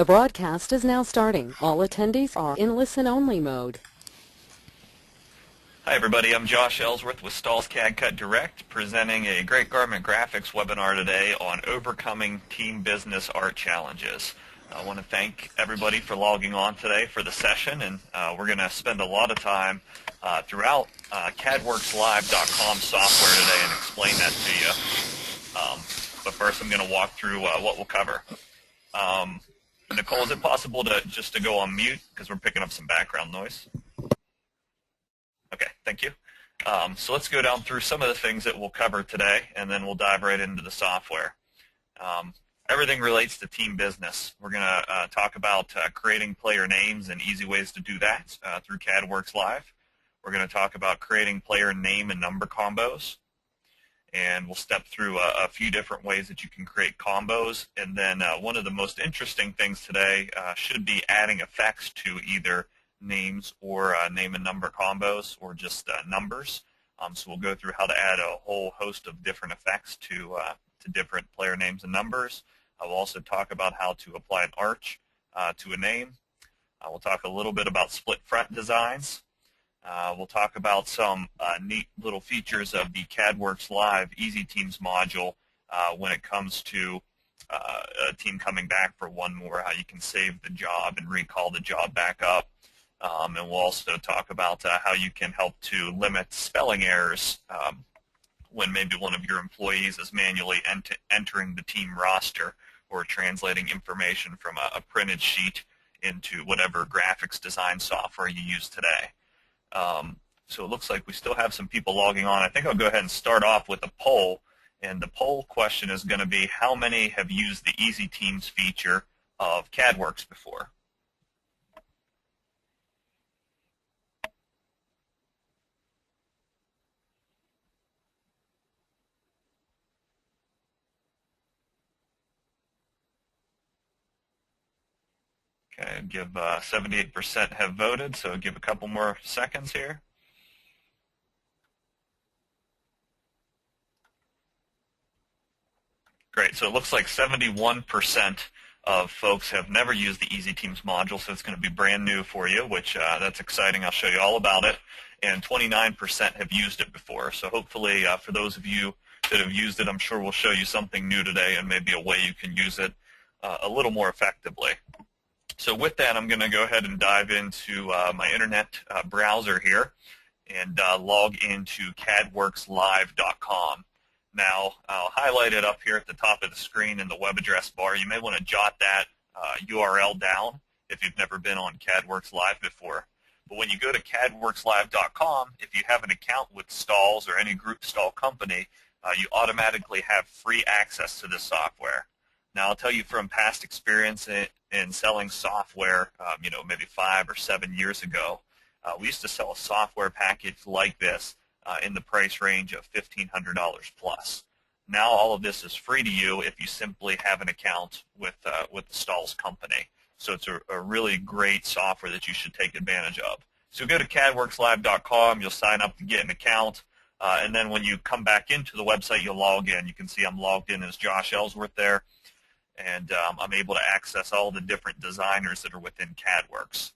The broadcast is now starting. All attendees are in listen-only mode. Hi everybody, I'm Josh Ellsworth with Stahl's CAD Direct, presenting a Great Garment Graphics webinar today on overcoming team business art challenges. I want to thank everybody for logging on today for the session, and we're going to spend a lot of time throughout CADworksLive.com software today and explain that to you. But first I'm going to walk through what we'll cover. Nicole, is it possible just to go on mute because we're picking up some background noise? Okay, thank you. So let's go down through some of the things that we'll cover today, and then we'll dive right into the software. Everything relates to team business. We're going to talk about creating player names and easy ways to do that through CADworks Live. We're going to talk about creating player name and number combos, and we'll step through a few different ways that you can create combos. And then one of the most interesting things today should be adding effects to either names or name and number combos, or just numbers. So we'll go through how to add a whole host of different effects to different player names and numbers. We'll also talk about how to apply an arch to a name. We'll talk a little bit about split front designs. We'll talk about some neat little features of the CADworks Live Easy Teams module when it comes to a team coming back for one more, how you can save the job and recall the job back up. And we'll also talk about how you can help to limit spelling errors when maybe one of your employees is manually entering the team roster or translating information from a printed sheet into whatever graphics design software you use today. So it looks like we still have some people logging on. I think I'll go ahead and start off with a poll. And the poll question is going to be, how many have used the Easy Teams feature of CADworks before? Okay, give 78% have voted, so give a couple more seconds here. Great, so it looks like 71% of folks have never used the Easy Teams module, so it's going to be brand new for you, which that's exciting. I'll show you all about it. And 29% have used it before, so hopefully for those of you that have used it, I'm sure we'll show you something new today and maybe a way you can use it a little more effectively. So with that, I'm going to go ahead and dive into my internet browser here and log into CADworksLive.com. Now, I'll highlight it up here at the top of the screen in the web address bar. You may want to jot that URL down if you've never been on CADworks Live before. But when you go to CADworksLive.com, if you have an account with Stahls or any group Stahl company, you automatically have free access to this software. Now, I'll tell you from past experience in selling software, maybe 5 or 7 years ago, we used to sell a software package like this in the price range of $1,500 plus. Now, all of this is free to you if you simply have an account with the Stahls company. So it's a really great software that you should take advantage of. So go to CADworksLive.com, you'll sign up to get an account, and then when you come back into the website, you'll log in. You can see I'm logged in as Josh Ellsworth there. And I'm able to access all the different designers that are within CADworks.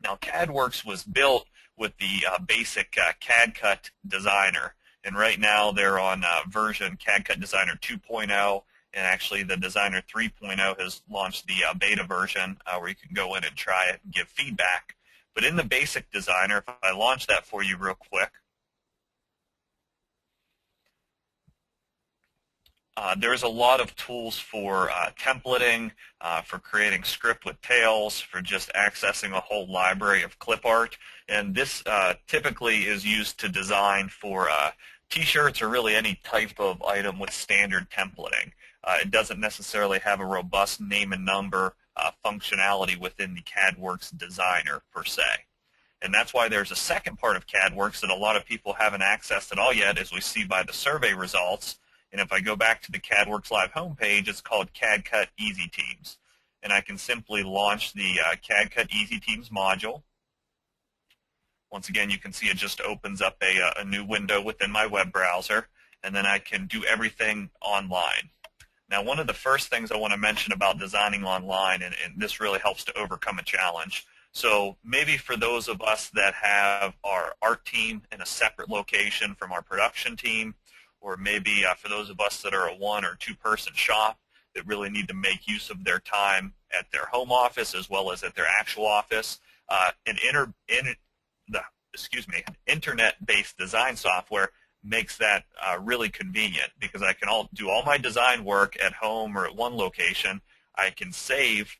Now, CADworks was built with the basic CADcut Designer, and right now they're on version CADcut Designer 2.0, and actually the Designer 3.0 has launched the beta version where you can go in and try it and give feedback. But in the basic Designer, if I launch that for you real quick, there's a lot of tools for templating, for creating script with tails, for just accessing a whole library of clip art. And this typically is used to design for T-shirts or really any type of item with standard templating. It doesn't necessarily have a robust name and number functionality within the CADworks Designer per se. And that's why there's a second part of CADworks that a lot of people haven't accessed at all yet, as we see by the survey results. And if I go back to the CADworks Live homepage, it's called CADcut Easy Teams. And I can simply launch the CADcut Easy Teams module. Once again, you can see it just opens up a new window within my web browser, and then I can do everything online. Now, one of the first things I want to mention about designing online, and this really helps to overcome a challenge. So maybe for those of us that have our art team in a separate location from our production team, or maybe for those of us that are a one or two person shop that really need to make use of their time at their home office as well as at their actual office, internet-based design software makes that really convenient, because I can do all my design work at home or at one location. I can save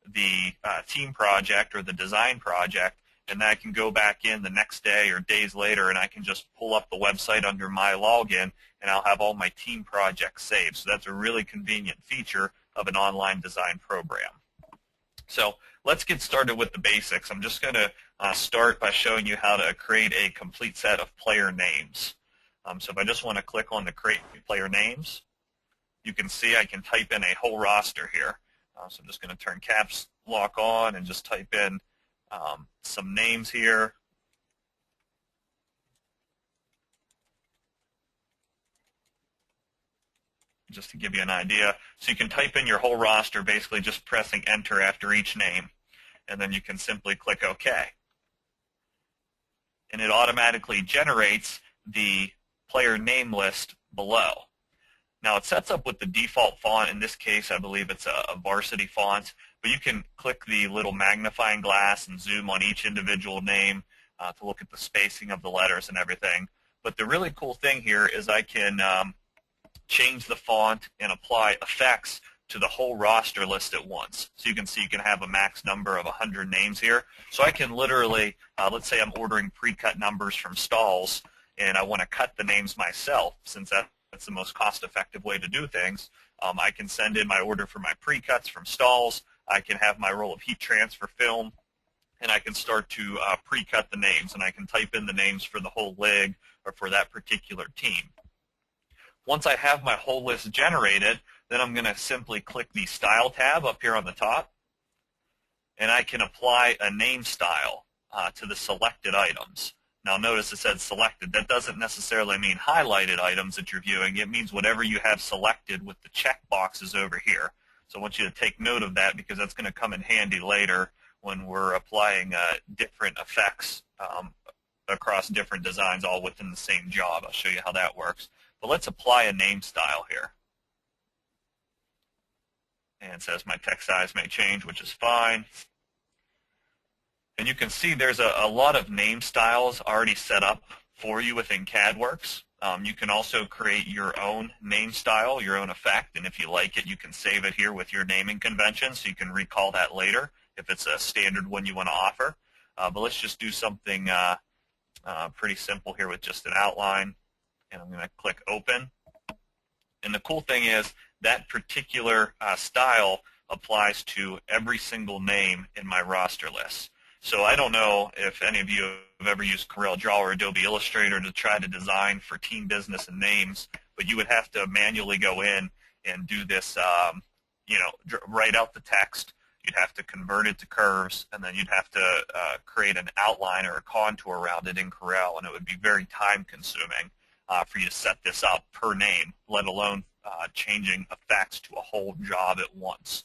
the team project or the design project, and then I can go back in the next day or days later, and I can just pull up the website under my login, and I'll have all my team projects saved. So that's a really convenient feature of an online design program. So let's get started with the basics. I'm just going to start by showing you how to create a complete set of player names. So if I just want to click on the Create Player Names, you can see I can type in a whole roster here. So I'm just going to turn caps lock on and just type in some names here. Just to give you an idea. So you can type in your whole roster, basically just pressing Enter after each name, and then you can simply click OK. And it automatically generates the player name list below. Now it sets up with the default font. In this case, I believe it's a varsity font, but you can click the little magnifying glass and zoom on each individual name to look at the spacing of the letters and everything. But the really cool thing here is I can change the font and apply effects to the whole roster list at once. So you can see you can have a max number of 100 names here. So I can literally, let's say I'm ordering pre-cut numbers from stalls, and I want to cut the names myself, since that's the most cost-effective way to do things. I can send in my order for my pre-cuts from stalls. I can have my roll of heat transfer film, and I can start to pre-cut the names, and I can type in the names for the whole league or for that particular team. Once I have my whole list generated, then I'm going to simply click the Style tab up here on the top, and I can apply a name style to the selected items. Now notice it said selected. That doesn't necessarily mean highlighted items that you're viewing. It means whatever you have selected with the check boxes over here. So I want you to take note of that, because that's going to come in handy later when we're applying different effects across different designs all within the same job. I'll show you how that works. But let's apply a name style here. And it says my text size may change, which is fine. And you can see there's a lot of name styles already set up for you within CADworks. You can also create your own name style, your own effect, and if you like it, you can save it here with your naming convention, so you can recall that later if it's a standard one you want to offer. But let's just do something pretty simple here with just an outline, and I'm going to click Open. And the cool thing is that particular style applies to every single name in my roster list. So I don't know if any of you have ever used CorelDRAW or Adobe Illustrator to try to design for team business and names, but you would have to manually go in and do this, write out the text. You'd have to convert it to curves, and then you'd have to create an outline or a contour around it in Corel, and it would be very time-consuming for you to set this up per name, let alone changing effects to a whole job at once.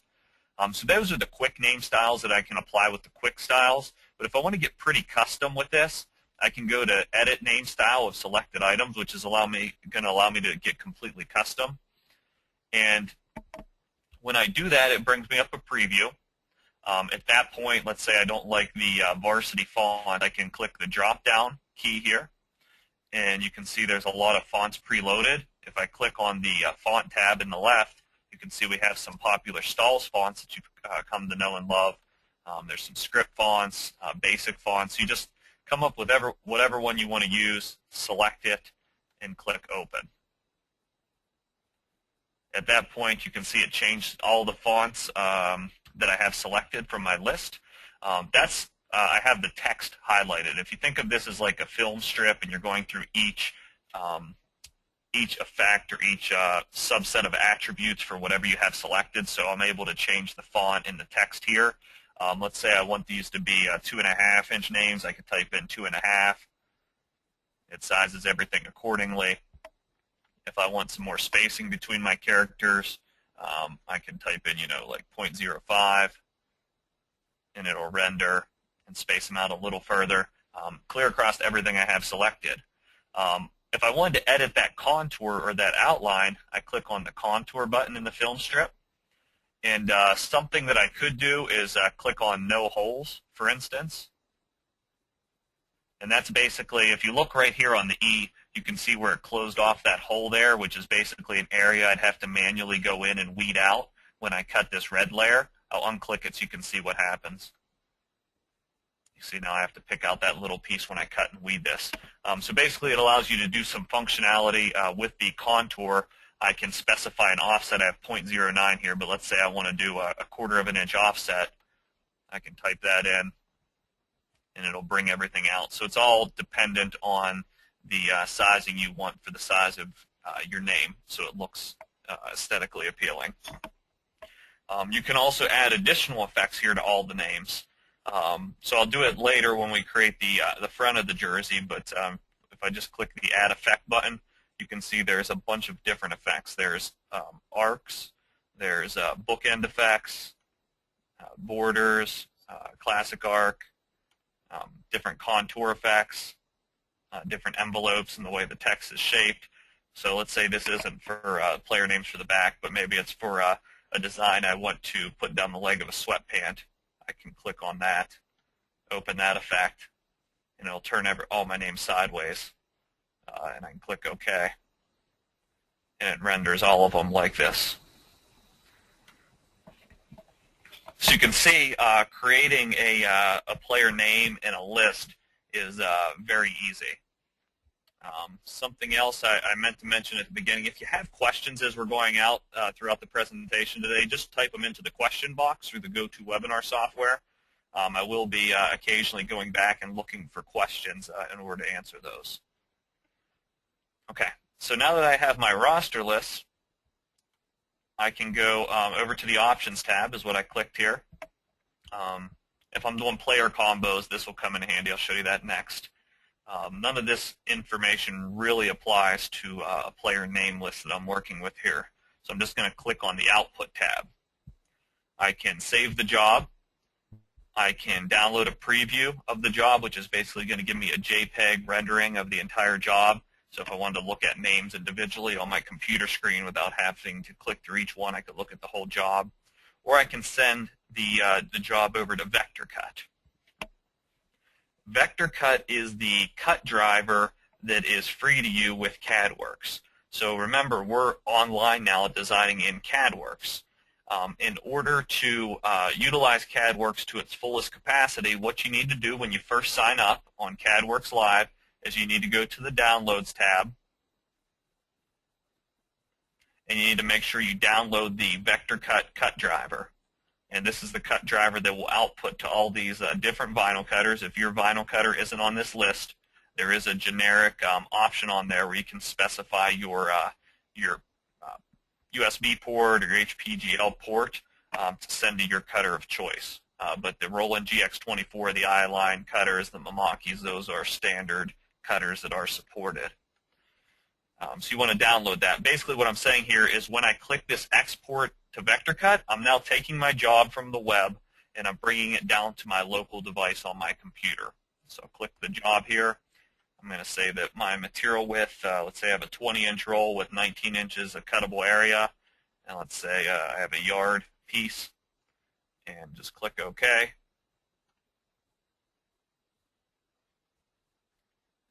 So those are the quick name styles that I can apply with the quick styles. But if I want to get pretty custom with this, I can go to Edit Name Style of Selected Items, which is going to allow me to get completely custom. And when I do that, it brings me up a preview. At that point, let's say I don't like the varsity font, I can click the drop-down key here. And you can see there's a lot of fonts preloaded. If I click on the font tab in the left, you can see we have some popular Stalls fonts that you've come to know and love. There's some script fonts, basic fonts. You just come up with whatever one you want to use, select it, and click Open. At that point, you can see it changed all the fonts that I have selected from my list. I have the text highlighted. If you think of this as like a film strip and you're going through each effect or each subset of attributes for whatever you have selected, so I'm able to change the font in the text here. Let's say I want these to be 2.5-inch names. I could type in 2.5. It sizes everything accordingly. If I want some more spacing between my characters, I can type in, like 0.05, and it'll render and space them out a little further, clear across everything I have selected. If I wanted to edit that contour or that outline, I click on the contour button in the film strip. And something that I could do is click on no holes, for instance. And that's basically, if you look right here on the E, you can see where it closed off that hole there, which is basically an area I'd have to manually go in and weed out when I cut this red layer. I'll unclick it so you can see what happens. You see now I have to pick out that little piece when I cut and weed this. So basically it allows you to do some functionality with the contour. I can specify an offset. I have 0.09 here, but let's say I want to do a 1/4 of an inch offset. I can type that in, and it'll bring everything out. So it's all dependent on the sizing you want for the size of your name, so it looks aesthetically appealing. You can also add additional effects here to all the names. So I'll do it later when we create the front of the jersey, but if I just click the Add Effect button, you can see there's a bunch of different effects. There's arcs, there's bookend effects, borders, classic arc, different contour effects, different envelopes and the way the text is shaped. So let's say this isn't for player names for the back, but maybe it's for a design I want to put down the leg of a sweatpant. I can click on that, open that effect, and it'll turn all my names sideways. And I can click OK, and it renders all of them like this. So you can see creating a player name in a list is very easy. Something else I meant to mention at the beginning, if you have questions as we're going out throughout the presentation today, just type them into the question box through the GoToWebinar software. I will be occasionally going back and looking for questions in order to answer those. Okay, so now that I have my roster list, I can go over to the Options tab is what I clicked here. If I'm doing player combos, this will come in handy. I'll show you that next. None of this information really applies to a player name list that I'm working with here. So I'm just going to click on the Output tab. I can save the job. I can download a preview of the job, which is basically going to give me a JPEG rendering of the entire job. So if I wanted to look at names individually on my computer screen without having to click through each one, I could look at the whole job. Or I can send the job over to VectorCut. VectorCut is the cut driver that is free to you with CADworks. So remember, we're online now at designing in CADworks. In order to utilize CADworks to its fullest capacity, what you need to do when you first sign up on CADworks Live is you need to go to the Downloads tab, and you need to make sure you download the VectorCut cut driver. And this is the cut driver that will output to all these different vinyl cutters. If your vinyl cutter isn't on this list, there is a generic option on there where you can specify your USB port or HPGL port to send to your cutter of choice. But the Roland GX24, the I-line cutters, the Mamakis, those are standard cutters that are supported. So you want to download that. Basically what I'm saying here is when I click this export to VectorCut, I'm now taking my job from the web and I'm bringing it down to my local device on my computer. So I'll click the job here. I'm going to say that my material width, let's say I have a 20-inch roll with 19 inches of cuttable area. And let's say I have a yard piece. And just click OK.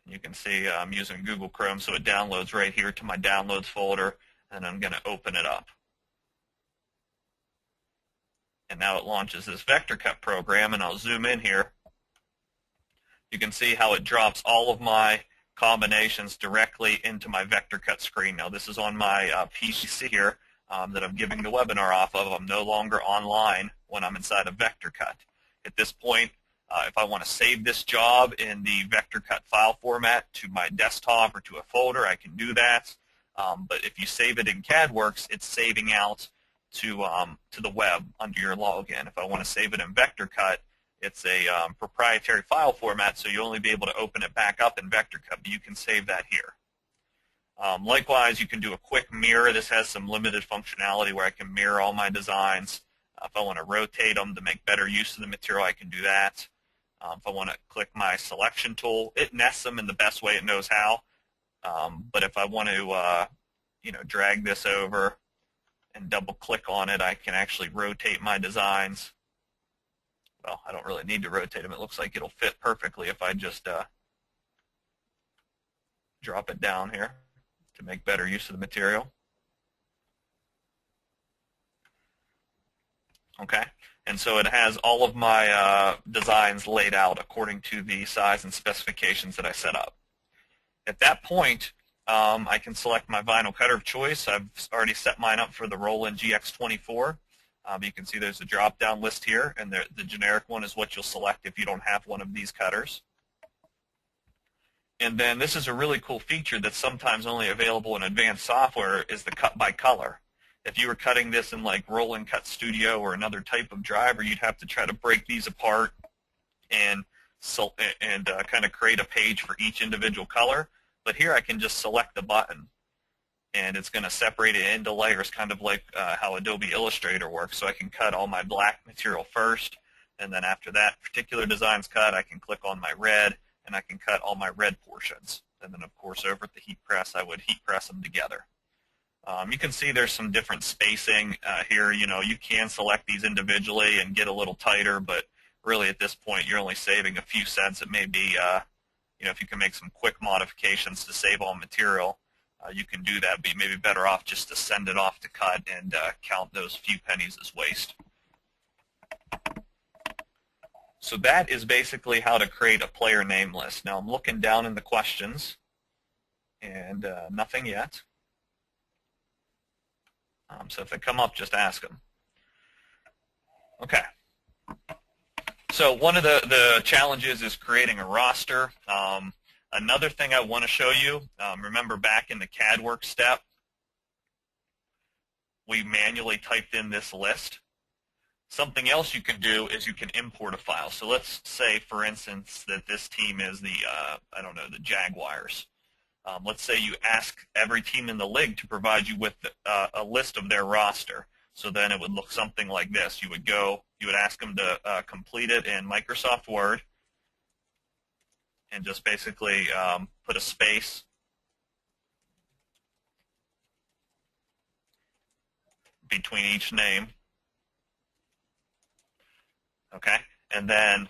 You can see I'm using Google Chrome, so it downloads right here to my Downloads folder, and I'm going to open it up. And now it launches this VectorCut program, and I'll zoom in here. You can see how it drops all of my combinations directly into my VectorCut screen. Now this is on my PC here that I'm giving the webinar off of. I'm no longer online when I'm inside of VectorCut. At this point, if I want to save this job in the VectorCut file format to my desktop or to a folder, I can do that. But if you save it in CADworks, it's saving out to the web under your login. If I want to save it in VectorCut, it's a proprietary file format, so you'll only be able to open it back up in VectorCut, but you can save that here. Likewise, you can do a quick mirror. This has some limited functionality where I can mirror all my designs. If I want to rotate them to make better use of the material, I can do that. If I want to click my selection tool, it nests them in the best way it knows how. But if I want to, drag this over and double-click on it, I can actually rotate my designs. Well, I don't really need to rotate them. It looks like it'll fit perfectly if I just drop it down here to make better use of the material. Okay, and so it has all of my designs laid out according to the size and specifications that I set up. At that point, I can select my vinyl cutter of choice. I've already set mine up for the Roland GX24. You can see there's a drop-down list here, and the generic one is what you'll select if you don't have one of these cutters. And then this is a really cool feature that's sometimes only available in advanced software, is the cut by color. If you were cutting this in like Roland Cut Studio or another type of driver, you'd have to try to break these apart and kind of create a page for each individual color. But here I can just select the button, and it's going to separate it into layers, kind of like how Adobe Illustrator works. So I can cut all my black material first, and then after that particular design's cut, I can click on my red, and I can cut all my red portions. And then, of course, over at the heat press, I would heat press them together. You can see there's some different spacing here. You can select these individually and get a little tighter, but really at this point you're only saving a few cents. It may be, if you can make some quick modifications to save on material, you can do that, but you may be better off just to send it off to cut and count those few pennies as waste. So that is basically how to create a player name list. Now I'm looking down in the questions, and nothing yet. So if they come up, just ask them. Okay. So one of the challenges is creating a roster. Another thing I want to show you, remember back in the CADworks step, we manually typed in this list. Something else you can do is you can import a file. So let's say, for instance, that this team is the, the Jaguars. Let's say you ask every team in the league to provide you with a list of their roster. So then it would look something like this. You would ask them to complete it in Microsoft Word, and just basically put a space between each name. Okay, and then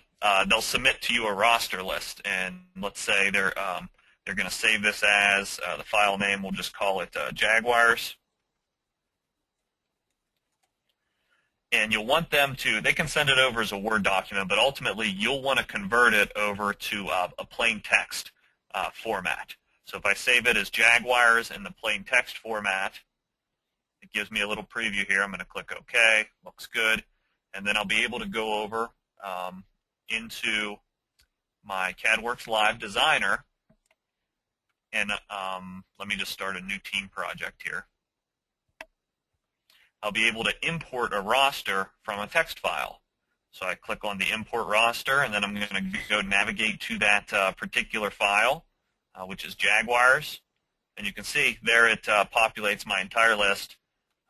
they'll submit to you a roster list, and let's say they're going to save this as the file name. We'll just call it Jaguars. And you'll want them to, they can send it over as a Word document, but ultimately you'll want to convert it over to a plain text format. So if I save it as Jaguars in the plain text format, it gives me a little preview here. I'm going to click OK. Looks good. And then I'll be able to go over into my CADworks Live Designer, and let me just start a new team project here. I'll be able to import a roster from a text file. So I click on the import roster, and then I'm going to go navigate to that particular file, which is Jaguars. And you can see there it populates my entire list.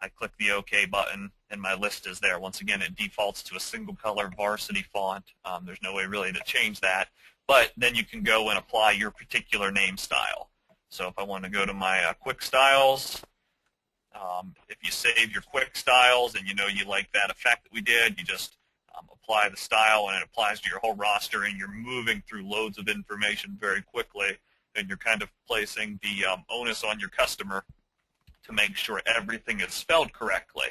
I click the OK button, and my list is there. Once again, it defaults to a single color varsity font. There's no way really to change that. But then you can go and apply your particular name style. So if I want to go to my quick styles, if you save your quick styles and you like that effect that we did, you just apply the style and it applies to your whole roster, and you're moving through loads of information very quickly, and you're kind of placing the onus on your customer to make sure everything is spelled correctly,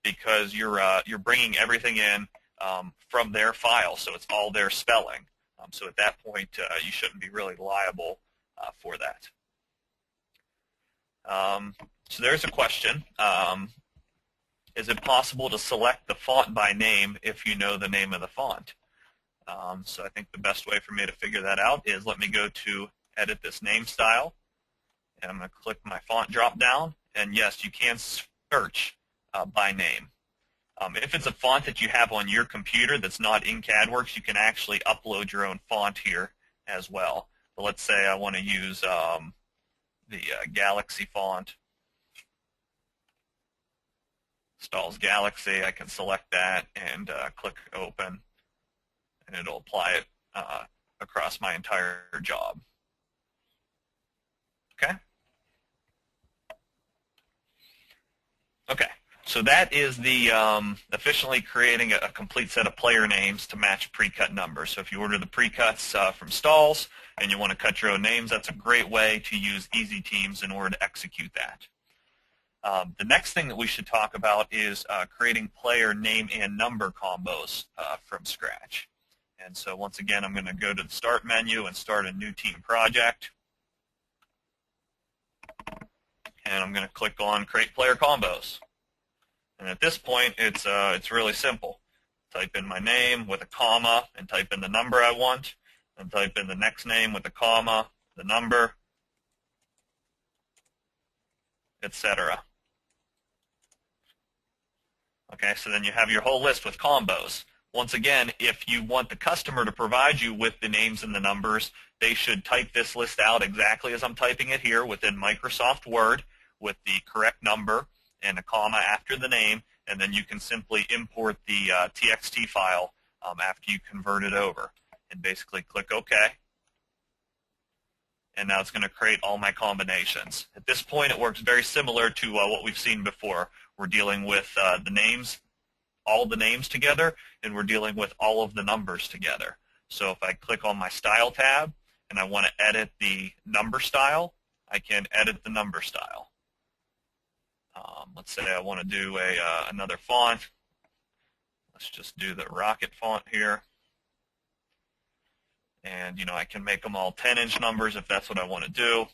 because you're bringing everything in from their file, so it's all their spelling. So at that point, you shouldn't be really liable for that. So there's a question. Is it possible to select the font by name if you know the name of the font? So I think the best way for me to figure that out is, let me go to edit this name style, and I'm going to click my font drop down, and yes, you can search by name. If it's a font that you have on your computer that's not in CADworks, you can actually upload your own font here as well. But let's say I want to use the Galaxy font. Stahls Galaxy, I can select that and click Open, and it'll apply it across my entire job. Okay? Okay, so that is the efficiently creating a complete set of player names to match pre-cut numbers. So if you order the pre-cuts from Stahls and you want to cut your own names, that's a great way to use Easy Teams in order to execute that. The next thing that we should talk about is creating player name and number combos from scratch. And so once again, I'm going to go to the Start menu and start a new team project. And I'm going to click on Create Player Combos. And at this point, it's really simple. Type in my name with a comma and type in the number I want, and type in the next name with a comma, the number, etc. Okay, so then you have your whole list with combos. Once again, if you want the customer to provide you with the names and the numbers, they should type this list out exactly as I'm typing it here within Microsoft Word with the correct number and a comma after the name, and then you can simply import the TXT file after you convert it over. And basically click OK. And now it's going to create all my combinations. At this point, it works very similar to what we've seen before. We're dealing with the names, all the names together, and we're dealing with all of the numbers together. So if I click on my Style tab and I want to edit the number style, I can edit the number style. Let's say I want to do another font. Let's just do the Rocket font here. And, I can make them all 10-inch numbers if that's what I want to do.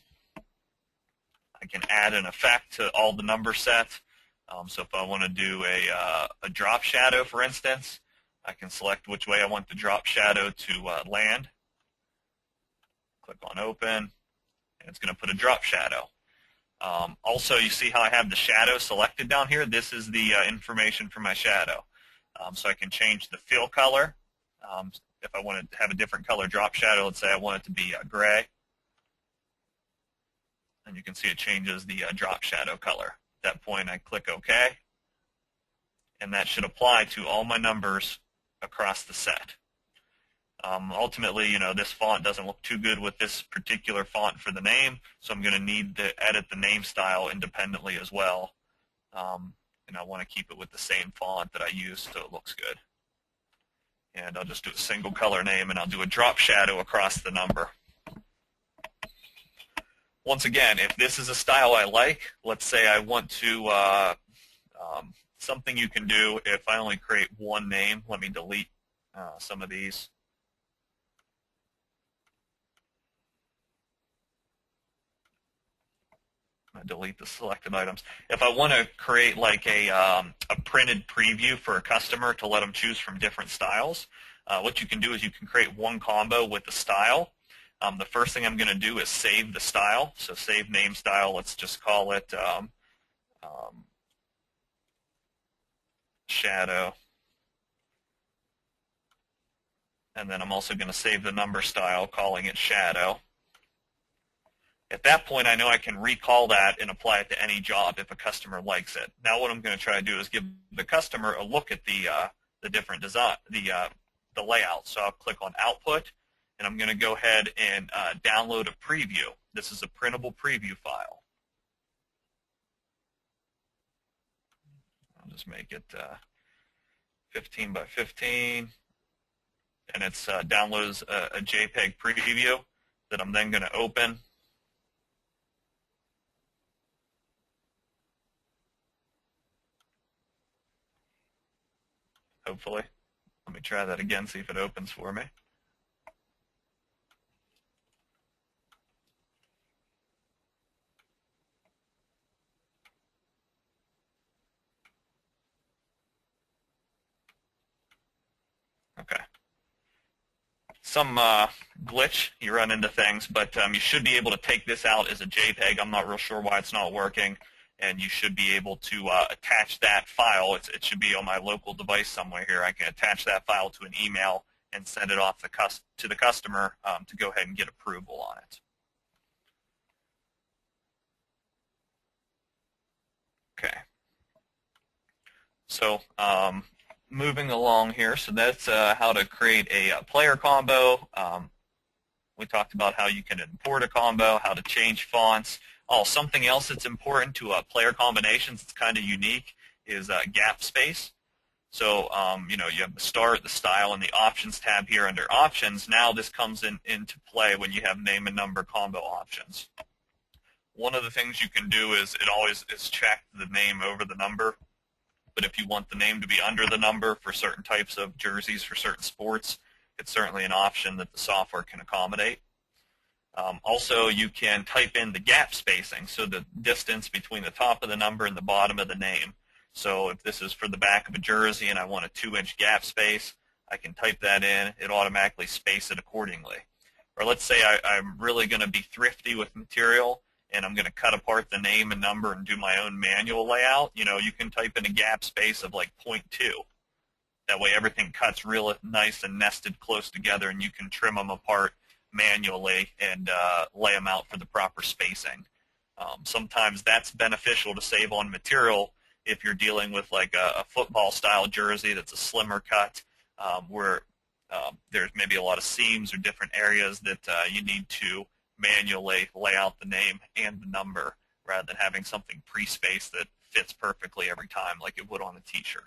I can add an effect to all the number sets. So if I want to do a drop shadow, for instance, I can select which way I want the drop shadow to land. Click on Open, and it's going to put a drop shadow. Also, you see how I have the shadow selected down here? This is the information for my shadow. So I can change the fill color. If I want to have a different color drop shadow, let's say I want it to be gray. And you can see it changes the drop shadow color. At that point, I click OK. And that should apply to all my numbers across the set. Ultimately, this font doesn't look too good with this particular font for the name, so I'm going to need to edit the name style independently as well. And I want to keep it with the same font that I use so it looks good. And I'll just do a single color name, and I'll do a drop shadow across the number. Once again, if this is a style I like, let's say I want to, something you can do if I only create one name. Let me delete some of these. I delete the selected items. If I want to create like a printed preview for a customer to let them choose from different styles, what you can do is you can create one combo with the style. The first thing I'm going to do is save the style. So save name style. Let's just call it shadow. And then I'm also going to save the number style, calling it shadow. At that point, I know I can recall that and apply it to any job if a customer likes it. Now what I'm going to try to do is give the customer a look at the different design, the layout. So I'll click on Output, and I'm going to go ahead and download a preview. This is a printable preview file. I'll just make it 15 by 15, and it downloads a JPEG preview that I'm then going to open. Hopefully. Let me try that again, see if it opens for me. Okay. Some glitch, you run into things, but you should be able to take this out as a JPEG. I'm not real sure why it's not working. And you should be able to attach that file. It should be on my local device somewhere here. I can attach that file to an email and send it off to the customer to go ahead and get approval on it. Okay. So moving along here, so that's how to create a player combo. We talked about how you can import a combo, how to change fonts. Oh, something else that's important to player combinations that's kind of unique is gap space. So, you know, you have the start, the style, and the options tab here under options. Now this comes into play when you have name and number combo options. One of the things you can do is it always is check the name over the number. But if you want the name to be under the number for certain types of jerseys for certain sports, it's certainly an option that the software can accommodate. Also, you can type in the gap spacing, so the distance between the top of the number and the bottom of the name. So if this is for the back of a jersey and I want a 2-inch gap space, I can type that in. It automatically space it accordingly. Or let's say I'm really going to be thrifty with material and I'm going to cut apart the name and number and do my own manual layout. You know, you can type in a gap space of like 0.2. That way everything cuts real nice and nested close together, and you can trim them apart manually and lay them out for the proper spacing. Sometimes that's beneficial to save on material if you're dealing with like a football-style jersey that's a slimmer cut where there's maybe a lot of seams or different areas that you need to manually lay out the name and the number rather than having something pre-spaced that fits perfectly every time like it would on a t-shirt.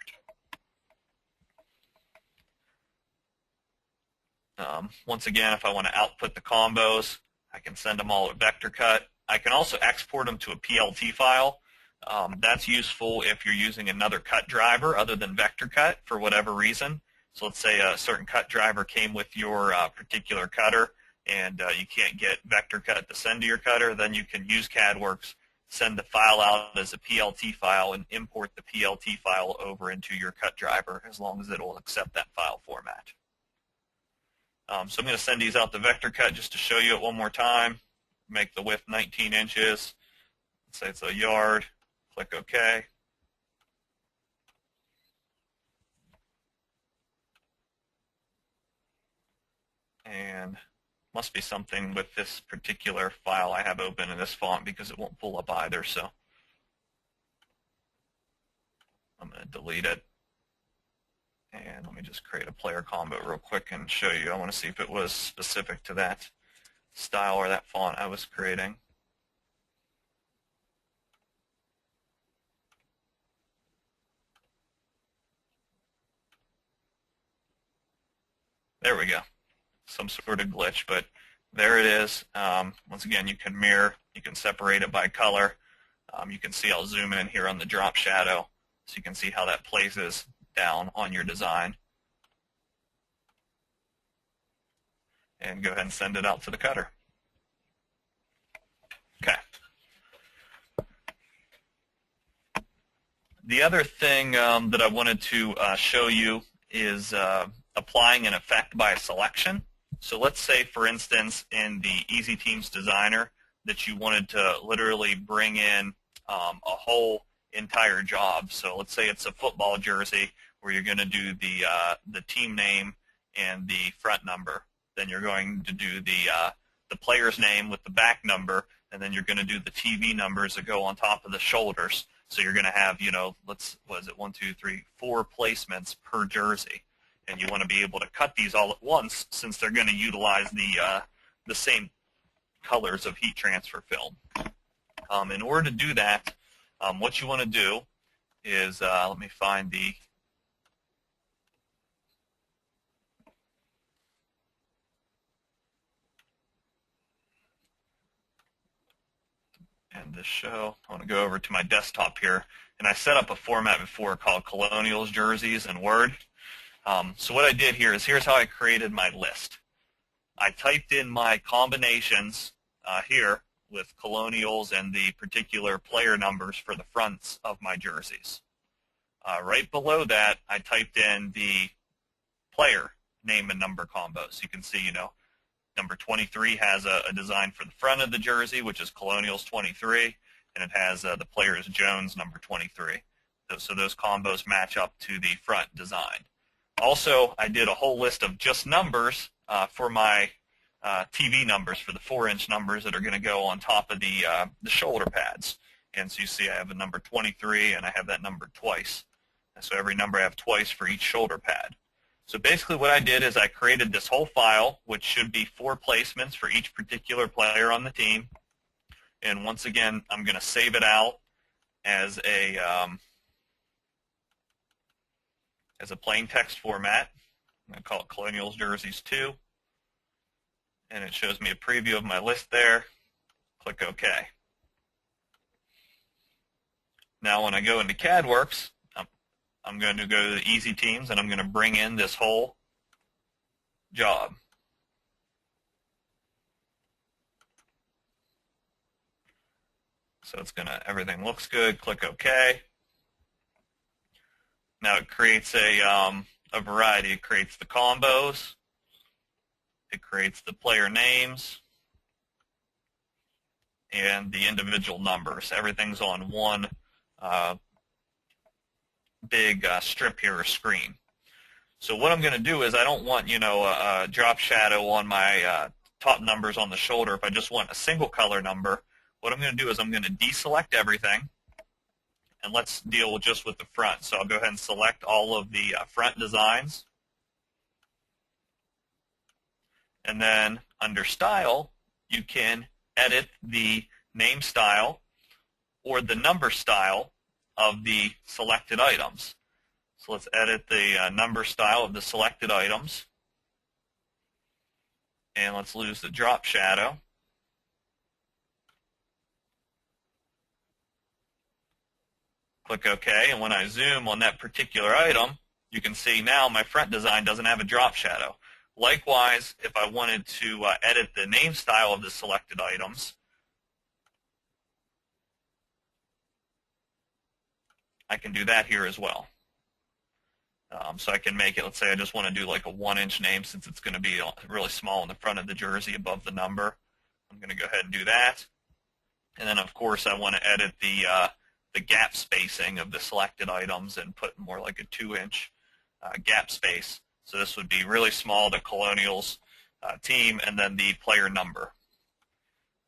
Once again, if I want to output the combos, I can send them all at vector cut. I can also export them to a PLT file. That's useful if you're using another cut driver other than vector cut for whatever reason. So let's say a certain cut driver came with your particular cutter and you can't get vector cut to send to your cutter, then you can use CADworks, send the file out as a PLT file, and import the PLT file over into your cut driver as long as it will accept that file format. So I'm going to send these out to vector cut just to show you it one more time. Make the width 19 inches. Let's say it's a yard. Click OK. And must be something with this particular file I have open in this font because it won't pull up either. So I'm going to delete it. And let me just create a player combo real quick and show you. I want to see if it was specific to that style or that font I was creating. There we go. Some sort of glitch, but there it is. Once again, you can mirror. You can separate it by color. You can see I'll zoom in here on the drop shadow so you can see how that places down on your design. And go ahead and send it out to the cutter. Okay. The other thing that I wanted to show you is applying an effect by selection. So let's say, for instance, in the Easy Teams Designer that you wanted to literally bring in a whole entire job. So let's say it's a football jersey where you're going to do the team name and the front number. Then you're going to do the player's name with the back number, and then you're going to do the TV numbers that go on top of the shoulders. So you're going to have, you know, was it 1, 2, 3, 4 placements per jersey, and you want to be able to cut these all at once since they're going to utilize the same colors of heat transfer film. In order to do that, what you want to do is let me find the end this show. I want to go over to my desktop here, and I set up a format before called Colonials jerseys in Word. So what I did here is here's how I created my list. I typed in my combinations here with Colonials and the particular player numbers for the fronts of my jerseys. Right below that, I typed in the player name and number combos. You can see, you know, number 23 has a design for the front of the jersey, which is Colonials 23, and it has the player's Jones number 23. So those combos match up to the front design. Also, I did a whole list of just numbers for my TV numbers, for the 4-inch numbers that are going to go on top of the shoulder pads. And so you see I have a number 23, and I have that number twice. And so every number I have twice for each shoulder pad. So basically what I did is I created this whole file, which should be 4 placements for each particular player on the team. And once again, I'm going to save it out as a plain text format. I'm going to call it Colonials Jerseys 2. And it shows me a preview of my list there. Click OK. Now when I go into CADworks, I'm going to go to the Easy Teams, and I'm going to bring in this whole job. So it's going to, everything looks good. Click OK. Now it creates a variety. It creates the combos. It creates the player names and the individual numbers. Everything's on one big strip here or screen. So what I'm going to do is I don't want, a drop shadow on my top numbers on the shoulder. If I just want a single color number, what I'm going to do is I'm going to deselect everything, and let's deal just with the front. So I'll go ahead and select all of the front designs. And then under Style, you can edit the name style or the number style of the selected items. So let's edit the number style of the selected items. And let's lose the drop shadow. Click OK, and when I zoom on that particular item, you can see now my front design doesn't have a drop shadow. Likewise, if I wanted to edit the name style of the selected items, I can do that here as well. So I can make it, let's say I just want to do like a 1-inch name since it's going to be really small in the front of the jersey above the number. I'm going to go ahead and do that. And then, of course, I want to edit the gap spacing of the selected items and put more like a 2-inch gap space. So this would be really small, the Colonials team, and then the player number.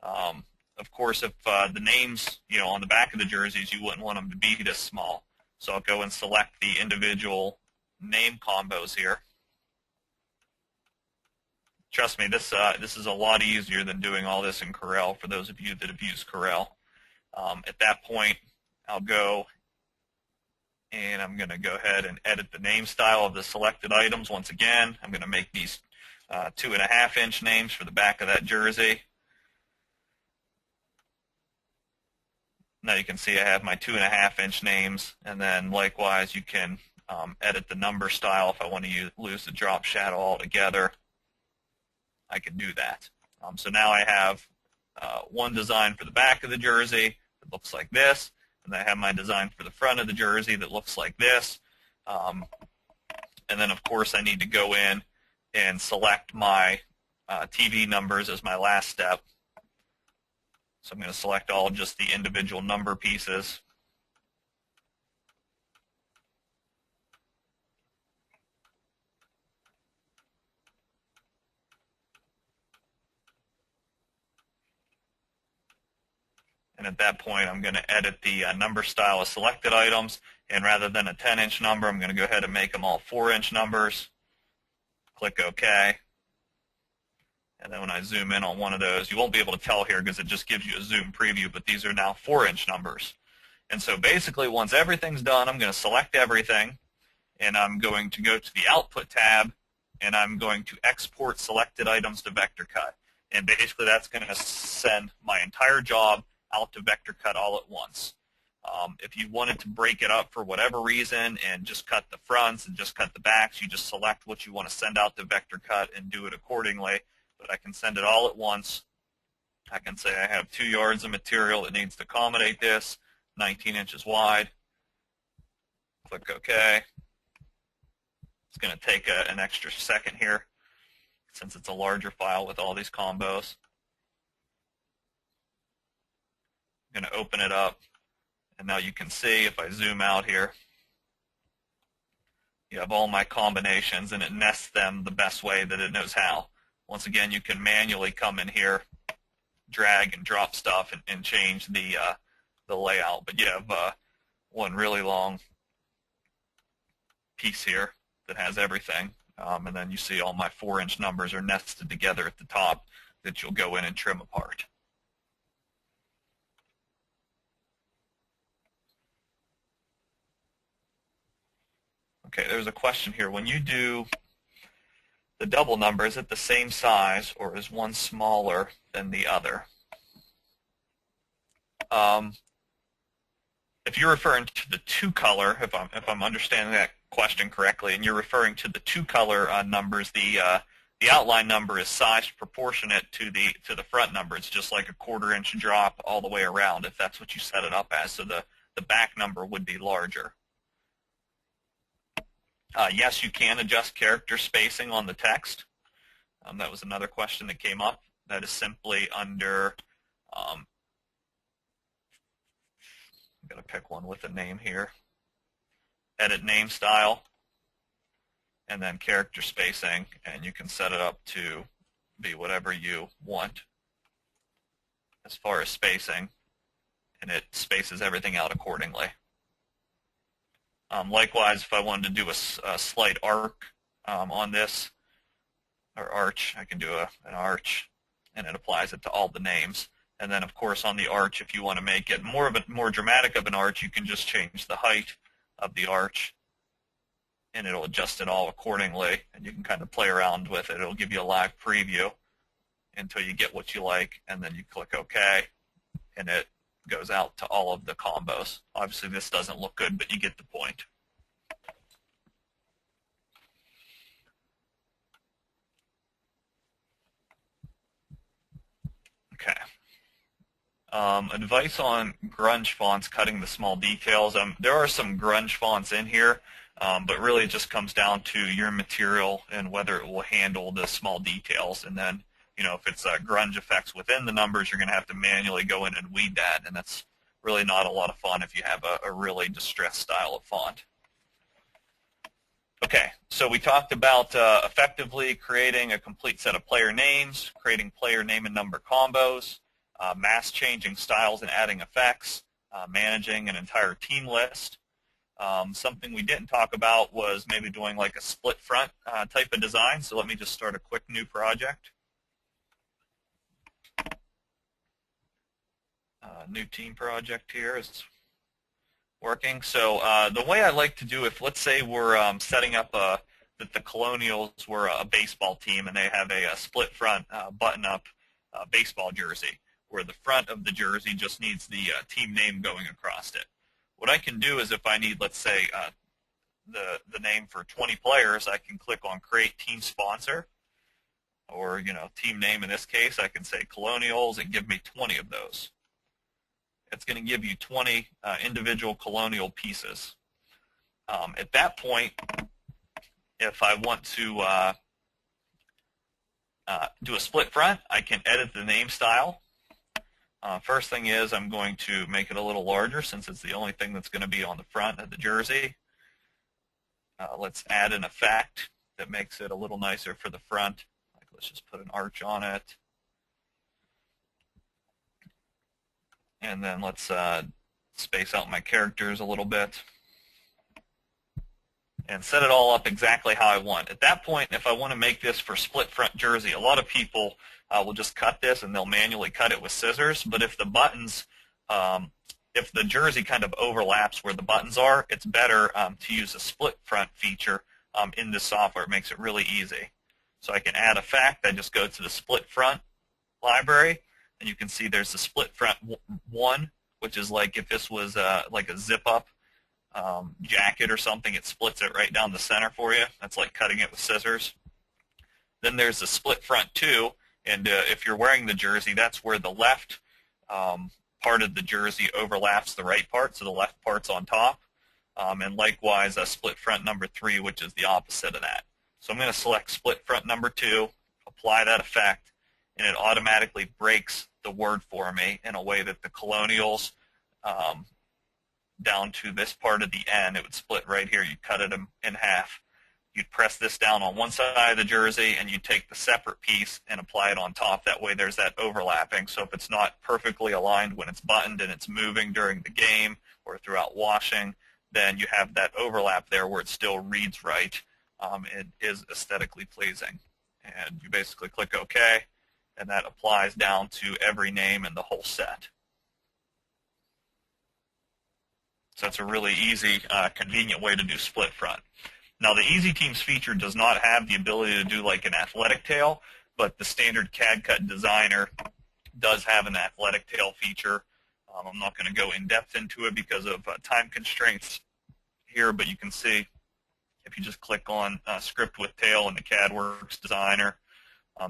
Of course, if the names, on the back of the jerseys, you wouldn't want them to be this small. So I'll go and select the individual name combos here. Trust me, this is a lot easier than doing all this in Corel for those of you that have used Corel. At that point, I'll go and I'm going to go ahead and edit the name style of the selected items. Once again, I'm going to make these 2.5-inch names for the back of that jersey. Now you can see I have my 2.5-inch names, and then likewise you can edit the number style. If I want to lose the drop shadow altogether, I can do that. So now I have one design for the back of the jersey that looks like this, and I have my design for the front of the jersey that looks like this. And then, of course, I need to go in and select my TV numbers as my last step. So I'm going to select all just the individual number pieces. And at that point, I'm going to edit the number style of selected items. And rather than a 10-inch number, I'm going to go ahead and make them all 4-inch numbers. Click OK. And then when I zoom in on one of those, you won't be able to tell here because it just gives you a zoom preview, but these are now 4-inch numbers. And so basically, once everything's done, I'm going to select everything, and I'm going to go to the Output tab, and I'm going to export selected items to vector cut. And basically, that's going to send my entire job out to vector cut all at once. If you wanted to break it up for whatever reason and just cut the fronts and just cut the backs, you just select what you want to send out to vector cut and do it accordingly. But I can send it all at once. I can say I have 2 yards of material that needs to accommodate this, 19 inches wide. Click OK. It's going to take an extra second here since it's a larger file with all these combos. I'm going to open it up, and now you can see if I zoom out here, you have all my combinations, and it nests them the best way that it knows how. Once again, you can manually come in here, drag and drop stuff, and change the the layout. But you have one really long piece here that has everything. And then you see all my 4-inch numbers are nested together at the top that you'll go in and trim apart. Okay, there's a question here. When you do the double number, is it the same size or is one smaller than the other? If you're referring to the two-color, if I'm understanding that question correctly, and you're referring to the two-color numbers, the outline number is sized proportionate to the front number. It's just like a 1/4-inch drop all the way around, if that's what you set it up as. So the back number would be larger. Yes, you can adjust character spacing on the text. That was another question that came up. That is simply under, I'm going to pick one with a name here, edit name style, and then character spacing, and you can set it up to be whatever you want as far as spacing, and it spaces everything out accordingly. Likewise, if I wanted to do a slight arc on this, or arch, I can do an arch, and it applies it to all the names. And then, of course, on the arch, if you want to make it more dramatic of an arch, you can just change the height of the arch, and it'll adjust it all accordingly. And you can kind of play around with it. It'll give you a live preview until you get what you like, and then you click OK, and it goes out to all of the combos. Obviously, this doesn't look good, but you get the point. Okay. Advice on grunge fonts cutting the small details. There are some grunge fonts in here, but really it just comes down to your material and whether it will handle the small details. And then, if it's grunge effects within the numbers, you're going to have to manually go in and weed that, and that's really not a lot of fun if you have a really distressed style of font. Okay, so we talked about effectively creating a complete set of player names, creating player name and number combos, mass changing styles and adding effects, managing an entire team list. Something we didn't talk about was maybe doing like a split front type of design. So let me just start a quick new project. New team project here is working. So the way I like to do, if let's say we're setting up that the Colonials were a baseball team and they have a split front button-up baseball jersey, where the front of the jersey just needs the team name going across it. What I can do is if I need, let's say, the name for 20 players, I can click on Create Team Sponsor, or team name in this case. I can say Colonials and give me 20 of those. It's going to give you 20 individual Colonial pieces. At that point, if I want to do a split front, I can edit the name style. First thing is I'm going to make it a little larger since it's the only thing that's going to be on the front of the jersey. Let's add an effect that makes it a little nicer for the front. Like, let's just put an arch on it. And then let's space out my characters a little bit and set it all up exactly how I want. At that point, if I want to make this for split front jersey, a lot of people will just cut this and they'll manually cut it with scissors. But if the buttons, if the jersey kind of overlaps where the buttons are, it's better to use a split front feature in this software. It makes it really easy. So I can add effect. I just go to the split front library, and you can see there's the split front one, which is like if this was like a zip-up jacket or something, it splits it right down the center for you. That's like cutting it with scissors. Then there's the split front two, and if you're wearing the jersey, that's where the left part of the jersey overlaps the right part, so the left part's on top. And likewise, a split front number 3, which is the opposite of that. So I'm going to select split front number 2, apply that effect, and it automatically breaks the word for me in a way that the Colonials down to this part of the N, it would split right here. You cut it in half. you'd press this down on one side of the jersey, and you'd take the separate piece and apply it on top. That way there's that overlapping. So if it's not perfectly aligned when it's buttoned and it's moving during the game or throughout washing, then you have that overlap there where it still reads right. It is aesthetically pleasing. And you basically click OK, and that applies down to every name in the whole set. So it's a really easy, convenient way to do split front. Now, the Easy Teams feature does not have the ability to do like an athletic tail, but the standard CAD-Cut designer does have an athletic tail feature. I'm not going to go in depth into it because of time constraints here, but you can see if you just click on Script with Tail in the CADworks designer,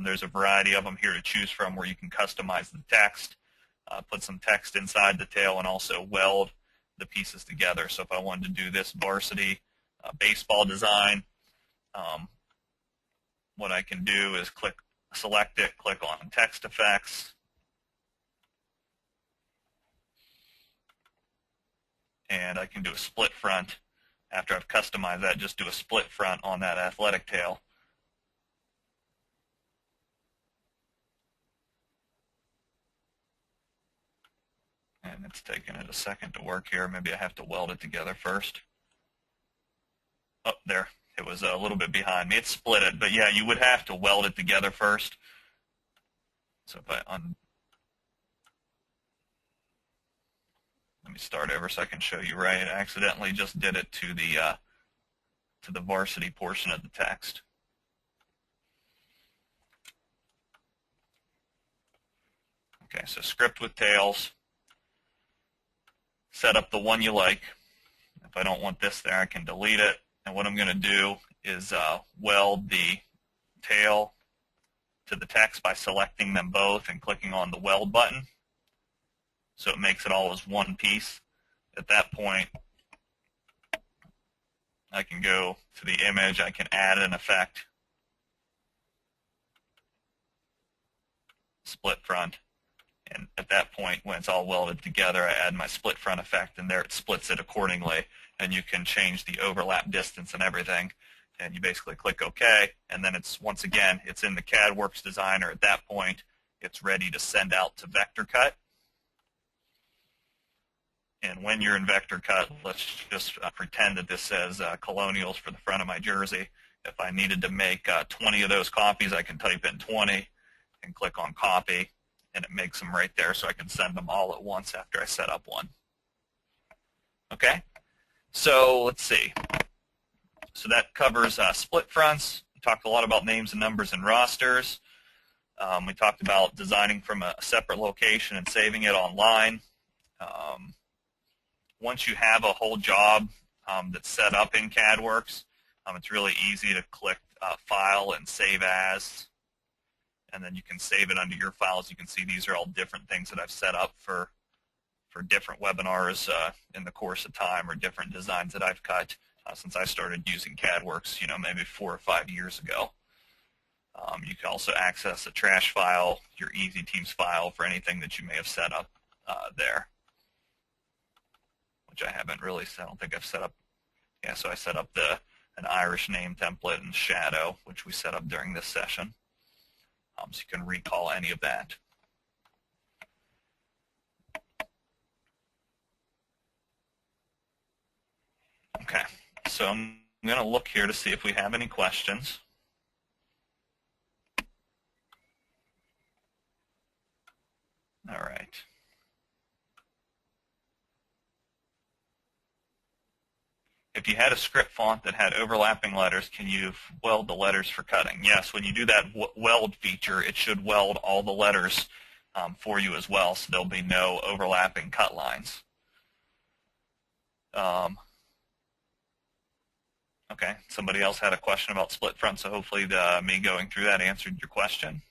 there's a variety of them here to choose from where you can customize the text, put some text inside the tail, and also weld the pieces together. So if I wanted to do this varsity baseball design, what I can do is select it, click on text effects, and I can do a split front. After I've customized that, just do a split front on that athletic tail. And it's taking it a second to work here. Maybe I have to weld it together first. Oh, there. It was a little bit behind me. It split it, but yeah, you would have to weld it together first. So if I let me start over so I can show you right. I accidentally just did it to the varsity portion of the text. Okay, so script with tails. Set up the one you like. If I don't want this there, I can delete it. And what I'm going to do is weld the tail to the text by selecting them both and clicking on the weld button. So it makes it all as one piece. At that point, I can go to the image. I can add an effect, split front. And at that point, when it's all welded together, I add my split front effect, and there it splits it accordingly. And you can change the overlap distance and everything. And you basically click OK, and then it's, once again, it's in the CADworks designer. At that point, it's ready to send out to vector cut. And when you're in vector cut, let's just pretend that this says Colonials for the front of my jersey. If I needed to make 20 of those copies, I can type in 20 and click on copy, and it makes them right there so I can send them all at once after I set up one. Okay, so let's see. So that covers split fronts. We talked a lot about names and numbers and rosters. We talked about designing from a separate location and saving it online. Once you have a whole job that's set up in CADworks, it's really easy to click File and Save As, and then you can save it under your files. You can see these are all different things that I've set up for different webinars in the course of time, or different designs that I've cut since I started using CADworks, maybe 4 or 5 years ago. You can also access a trash file, your Easy Teams file, for anything that you may have set up there, which I haven't really, I don't think I've set up. Yeah, so I set up an Irish name template and shadow, which we set up during this session. So you can recall any of that. Okay, so I'm going to look here to see if we have any questions. All right. If you had a script font that had overlapping letters, can you weld the letters for cutting? Yes, when you do that weld feature, it should weld all the letters for you as well, so there'll be no overlapping cut lines. Okay, somebody else had a question about split front, so hopefully me going through that answered your question.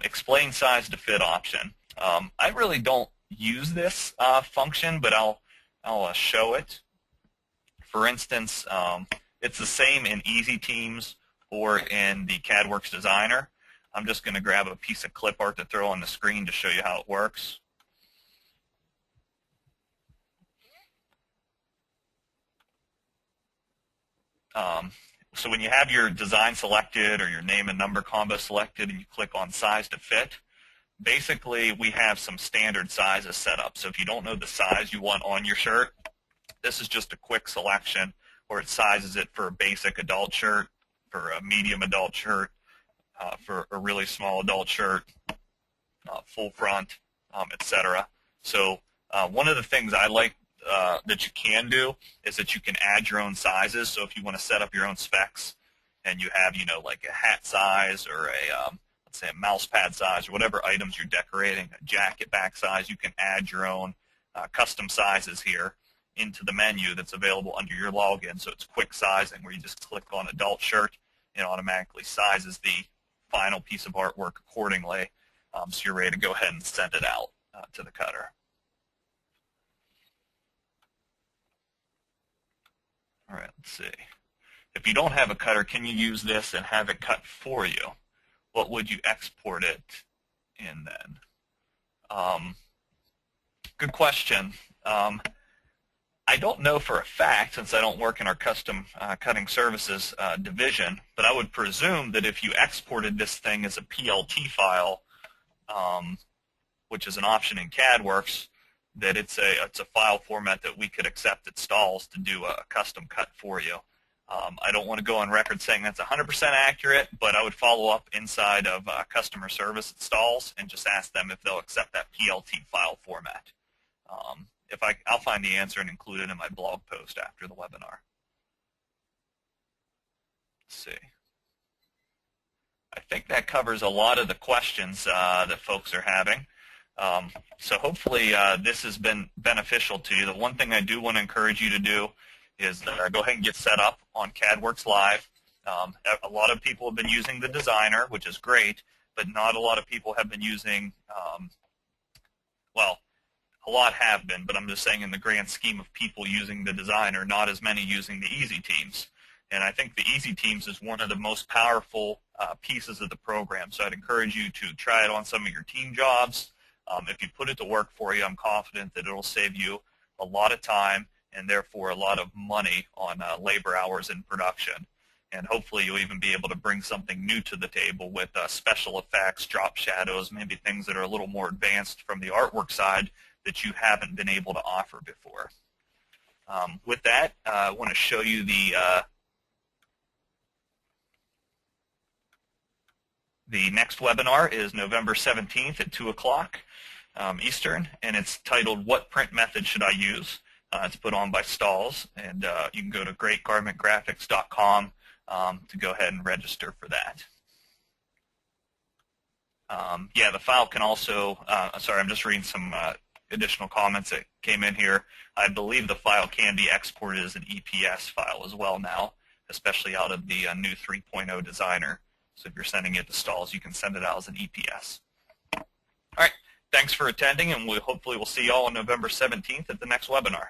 Explain size to fit option. I really don't use this function, but I'll show it. For instance, it's the same in Easy Teams or in the CADworks designer. I'm just going to grab a piece of clip art to throw on the screen to show you how it works. So when you have your design selected or your name and number combo selected and you click on size to fit, basically we have some standard sizes set up. So if you don't know the size you want on your shirt, this is just a quick selection where it sizes it for a basic adult shirt, for a medium adult shirt, for a really small adult shirt, full front, etc. So one of the things I like that you can do is that you can add your own sizes. So if you want to set up your own specs and you have, like a hat size or a, let's say a mouse pad size or whatever items you're decorating, a jacket back size, you can add your own custom sizes here into the menu that's available under your login. So it's quick sizing where you just click on adult shirt and it automatically sizes the final piece of artwork accordingly. So you're ready to go ahead and send it out to the cutter. All right, let's see. If you don't have a cutter, can you use this and have it cut for you? What would you export it in then? Good question. I don't know for a fact, since I don't work in our custom cutting services division, but I would presume that if you exported this thing as a PLT file, which is an option in CADworks, that it's a file format that we could accept at Stalls to do a custom cut for you. I don't want to go on record saying that's 100% accurate, but I would follow up inside of customer service at Stalls and just ask them if they'll accept that PLT file format. I'll find the answer and include it in my blog post after the webinar. Let's see. I think that covers a lot of the questions that folks are having. So hopefully this has been beneficial to you. The one thing I do want to encourage you to do is go ahead and get set up on CADworks Live. A lot of people have been using the designer, which is great, but not a lot of people have been using, well, a lot have been, but I'm just saying in the grand scheme of people using the designer, not as many using the Easy Teams. And I think the Easy Teams is one of the most powerful pieces of the program. So I'd encourage you to try it on some of your team jobs. If you put it to work for you, I'm confident that it will save you a lot of time and therefore a lot of money on labor hours in production. And hopefully you'll even be able to bring something new to the table with special effects, drop shadows, maybe things that are a little more advanced from the artwork side that you haven't been able to offer before. With that, I want to show you the next webinar is November 17th at 2 o'clock Eastern, and it's titled, What Print Method Should I Use? It's put on by Stalls, and you can go to greatgarmentgraphics.com to go ahead and register for that. Yeah, the file can also, sorry, I'm just reading some additional comments that came in here. I believe the file can be exported as an EPS file as well now, especially out of the new 3.0 designer. So if you're sending it to Stalls, you can send it out as an EPS. All right, thanks for attending, and hopefully we'll see you all on November 17th at the next webinar.